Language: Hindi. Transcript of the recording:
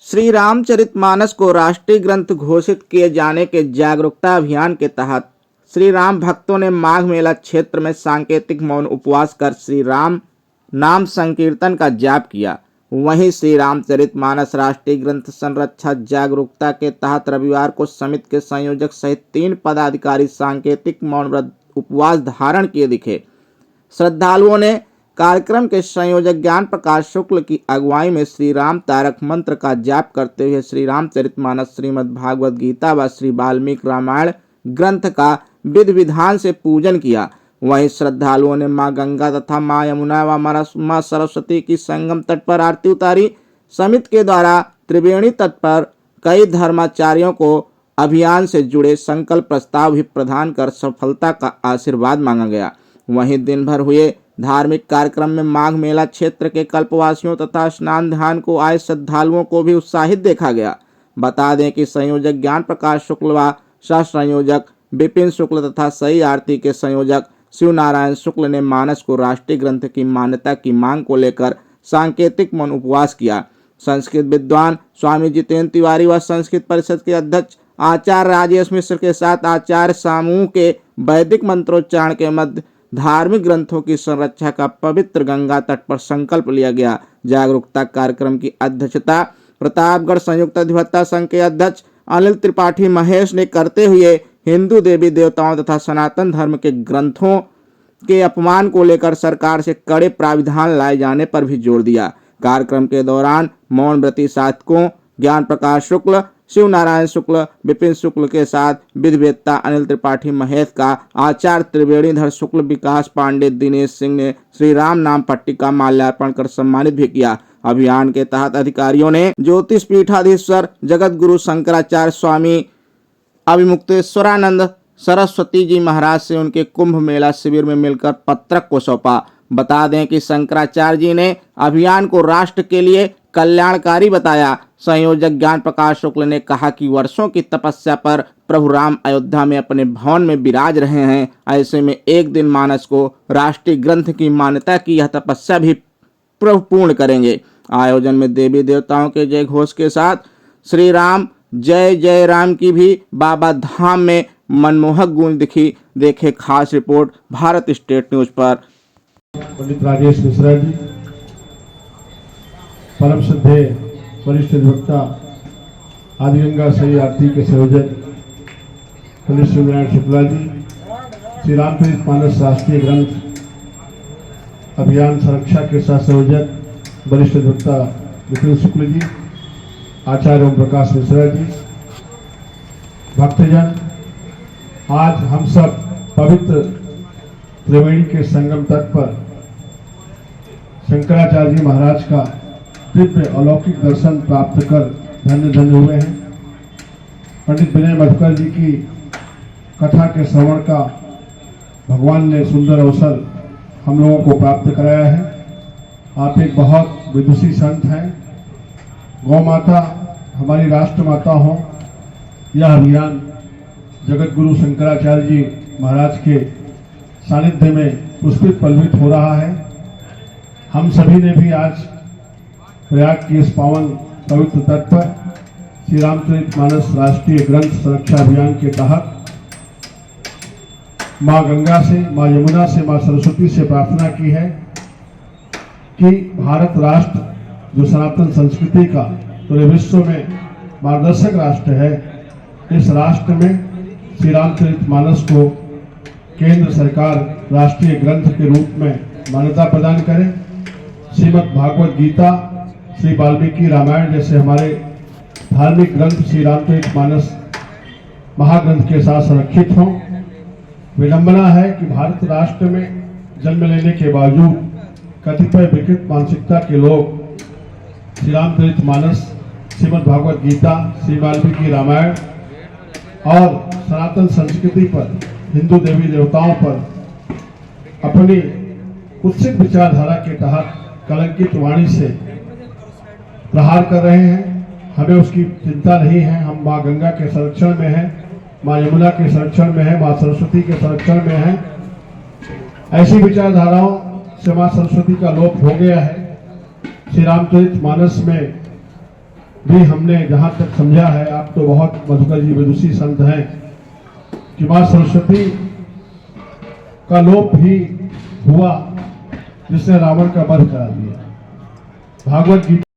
श्री रामचरितमानस को राष्ट्रीय ग्रंथ घोषित किए जाने के जागरूकता अभियान के तहत श्री राम भक्तों ने माघ मेला क्षेत्र में सांकेतिक मौन उपवास कर श्री राम नाम संकीर्तन का जाप किया। वहीं श्री रामचरितमानस राष्ट्रीय ग्रंथ संरक्षा जागरूकता के तहत रविवार को समिति के संयोजक सहित 3 पदाधिकारी सांकेतिक मौन व्रत उपवास धारण किए दिखे। श्रद्धालुओं ने कार्यक्रम के संयोजक ज्ञान प्रकाश शुक्ल की अगुवाई में श्री राम तारक मंत्र का जाप करते हुए श्री रामचरितमानस, श्रीमद् भागवत गीता व श्री वाल्मीकि रामायण ग्रंथ का विधि विधान से पूजन किया। वहीं श्रद्धालुओं ने मां गंगा तथा मां यमुना व मां सरस्वती की संगम तट पर आरती उतारी। समिति के द्वारा त्रिवेणी तट पर कई धर्माचार्यों को अभियान से जुड़े संकल्प प्रस्ताव भी प्रदान कर सफलता का आशीर्वाद मांगा गया। वहीं दिन भर हुए धार्मिक कार्यक्रम में माघ मेला क्षेत्र के कल्पवासियों तथा स्नान ध्यान को आए श्रद्धालुओं को भी उत्साहित देखा गया। बता दें कि संयोजक ज्ञान प्रकाश शुक्ल व सह संयोजक विपिन शुक्ल तथा सही आरती के संयोजक शिव नारायण शुक्ल ने मानस को राष्ट्रीय ग्रंथ की मान्यता की मांग को लेकर सांकेतिक मौन उपवास किया। संस्कृत विद्वान स्वामी जितेंद्र तिवारी व संस्कृत परिषद के अध्यक्ष आचार्य राजेश मिश्र के साथ आचार्य समूह के वैदिक मंत्रोच्चारण के मध्य धार्मिक ग्रंथों की संरक्षा का पवित्र गंगा तट पर संकल्प लिया गया। जागरूकता कार्यक्रम की अध्यक्षता प्रतापगढ़ संयुक्त अधिवक्ता संघ के अध्यक्ष अनिल त्रिपाठी महेश ने करते हुए हिंदू देवी देवताओं तथा सनातन धर्म के ग्रंथों के अपमान को लेकर सरकार से कड़े प्राविधान लाए जाने पर भी जोर दिया। कार्यक्रम के दौरान मौन व्रती साधकों ज्ञान प्रकाश शुक्ल, शिव नारायण शुक्ल, विपिन शुक्ल के साथ विधिवेत्ता अनिल त्रिपाठी महेश का आचार्य त्रिवेणीधर शुक्ल, विकास पांडे, दिनेश सिंह ने श्री राम नाम पट्टी का माल्यार्पण कर सम्मानित भी किया। अभियान के तहत अधिकारियों ने ज्योतिष पीठाधीश्वर जगत गुरु शंकराचार्य स्वामी अभिमुक्तेश्वरानंद सरस्वती जी महाराज से उनके कुंभ मेला शिविर में मिलकर पत्रक को सौंपा। बता दें कि शंकराचार्य जी ने अभियान को राष्ट्र के लिए कल्याणकारी बताया। संयोजक ज्ञान प्रकाश शुक्ल ने कहा कि वर्षों की तपस्या पर प्रभु राम अयोध्या में अपने भवन में विराज रहे हैं। ऐसे में एक दिन मानस को राष्ट्रीय ग्रंथ की मान्यता की यह तपस्या भी प्रभु पूर्ण करेंगे। आयोजन में देवी देवताओं के जय घोष के साथ श्री राम जय जय राम की भी बाबा धाम में मनमोहक गूंज दिखी। देखे खास रिपोर्ट भारत स्टेट न्यूज पर। पंडित राजेश मिश्रा जी, परम श्रद्धेय वरिष्ठ अधिवक्ता आदिगंगा सही आरती के संयोजक पंडित शिव नारायण शुक्ला जी, श्री रामचरितमानस राष्ट्रीय ग्रंथ अभियान सुरक्षा के सह संयोजक वरिष्ठ अधिवक्ता विपिन शुक्ल जी, आचार्य ओम प्रकाश मिश्रा जी, भक्तजन, आज हम सब पवित्र त्रिवेणी के संगम तट पर शंकराचार्य जी महाराज का दिव्य अलौकिक दर्शन प्राप्त कर धन्य धन्य हुए हैं। पंडित विनय मधुकर जी की कथा के श्रवण का भगवान ने सुंदर अवसर हम लोगों को प्राप्त कराया है। आप एक बहुत विदुषी संत हैं। गौ माता हमारी राष्ट्र माता हो, यह अभियान जगत गुरु शंकराचार्य जी महाराज के सानिध्य में पुष्पित पल्लवित हो रहा है। हम सभी ने भी आज प्रयाग के इस पावन पवित्र तट पर श्री रामचरितमानस राष्ट्रीय ग्रंथ सुरक्षा अभियान के तहत मां गंगा से, मां यमुना से, मां सरस्वती से प्रार्थना की है कि भारत राष्ट्र जो सनातन संस्कृति का पूरे विश्व में मार्गदर्शक राष्ट्र है, इस राष्ट्र में श्री रामचरितमानस को केंद्र सरकार राष्ट्रीय ग्रंथ के रूप में मान्यता प्रदान करे। श्रीमद् भागवत गीता, श्री वाल्मीकि रामायण जैसे हमारे धार्मिक ग्रंथ श्री रामचरितमानस महाग्रंथ के साथ संरक्षित हों। विडंबना है कि भारत राष्ट्र में जन्म लेने के बावजूद कतिपय विकृत मानसिकता के लोग श्री रामचरितमानस, श्रीमद् भागवत गीता, श्री वाल्मीकि रामायण और सनातन संस्कृति पर, हिंदू देवी देवताओं पर अपनी कुत्सित विचारधारा के तहत कलंकित वाणी से प्रहार कर रहे हैं। हमें उसकी चिंता नहीं है। हम मां गंगा के संरक्षण में हैं, मां यमुना के संरक्षण में हैं, मां सरस्वती के संरक्षण में हैं। ऐसी विचारधाराओं से मां सरस्वती का लोप हो गया है। श्री रामचरितमानस में भी हमने जहां तक समझा है, आप तो बहुत मधुकर जी विदुषी संत हैं, कि मां सरस्वती का लोप ही हुआ जिसने रावण का वध करा दिया। भागवत गीता